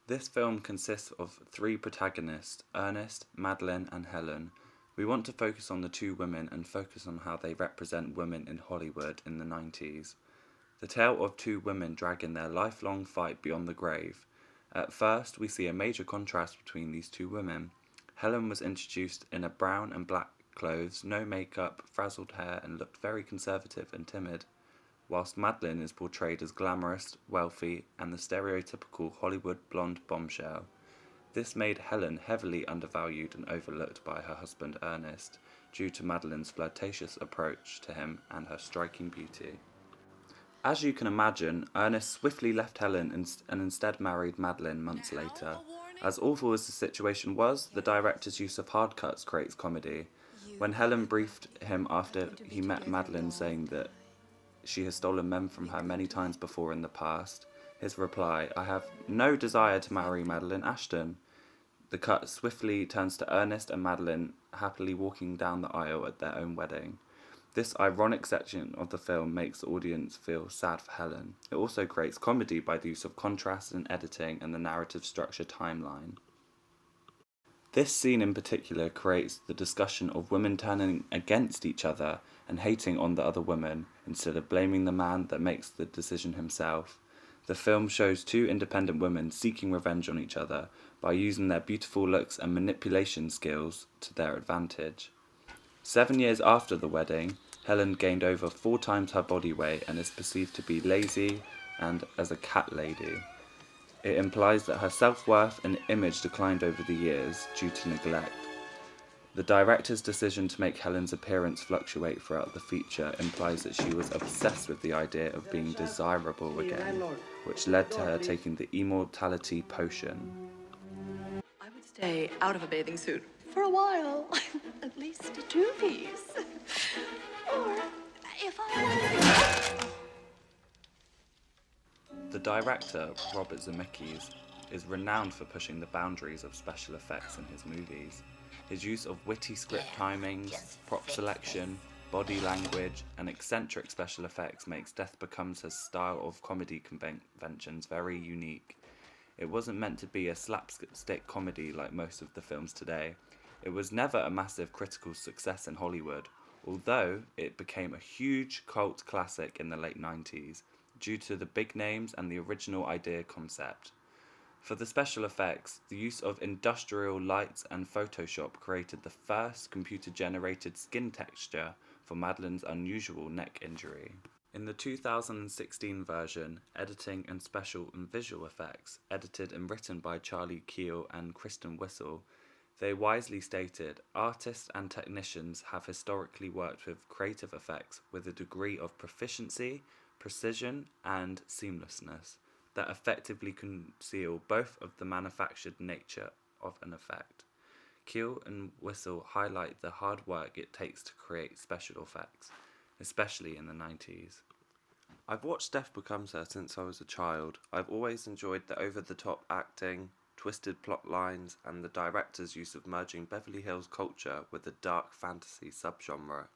This film consists of three protagonists, Ernest, Madeline, and Helen. We want to focus on the two women and focus on how they represent women in Hollywood in the 90s. The tale of two women dragging their lifelong fight beyond the grave. At first, we see a major contrast between these two women. Helen was introduced in a brown and black clothes, no makeup, frazzled hair, and looked very conservative and timid, whilst Madeline is portrayed as glamorous, wealthy, and the stereotypical Hollywood blonde bombshell. This made Helen heavily undervalued and overlooked by her husband Ernest, due to Madeline's flirtatious approach to him and her striking beauty. As you can imagine, Ernest swiftly left Helen and instead married Madeline months later. As awful as the situation was, the director's use of hard cuts creates comedy. When Helen briefed him after he met Madeline saying that she has stolen men from her many times before in the past, his reply, "I have no desire to marry Madeline Ashton." The cut swiftly turns to Ernest and Madeline happily walking down the aisle at their own wedding. This ironic section of the film makes the audience feel sad for Helen. It also creates comedy by the use of contrast in editing and the narrative structure timeline. This scene in particular creates the discussion of women turning against each other and hating on the other woman instead of blaming the man that makes the decision himself. The film shows two independent women seeking revenge on each other by using their beautiful looks and manipulation skills to their advantage. 7 years after the wedding, Helen gained over 4 times her body weight and is perceived to be lazy and as a cat lady. It implies that her self-worth and image declined over the years due to neglect. The director's decision to make Helen's appearance fluctuate throughout the feature implies that she was obsessed with the idea of being desirable again, which led to her taking the immortality potion. I would stay out of a bathing suit for a while, at least a two-piece. Or if I... The director, Robert Zemeckis, is renowned for pushing the boundaries of special effects in his movies. His use of witty script timings, prop selection, body language, and eccentric special effects makes Death Becomes Her's style of comedy conventions very unique. It wasn't meant to be a slapstick comedy like most of the films today. It was never a massive critical success in Hollywood, although it became a huge cult classic in the late 90s due to the big names and the original idea concept. For the special effects, the use of industrial lights and Photoshop created the first computer-generated skin texture for Madeline's unusual neck injury. In the 2016 version, editing and special and visual effects, edited and written by Charlie Keel and Kristen Whistle, they wisely stated, artists and technicians have historically worked with creative effects with a degree of proficiency, precision, and seamlessness that effectively conceal both of the manufactured nature of an effect. Keel and Whistle highlight the hard work it takes to create special effects, especially in the 90s. I've watched Death Becomes Her since I was a child. I've always enjoyed the over-the-top acting, twisted plot lines, and the director's use of merging Beverly Hills culture with a dark fantasy subgenre.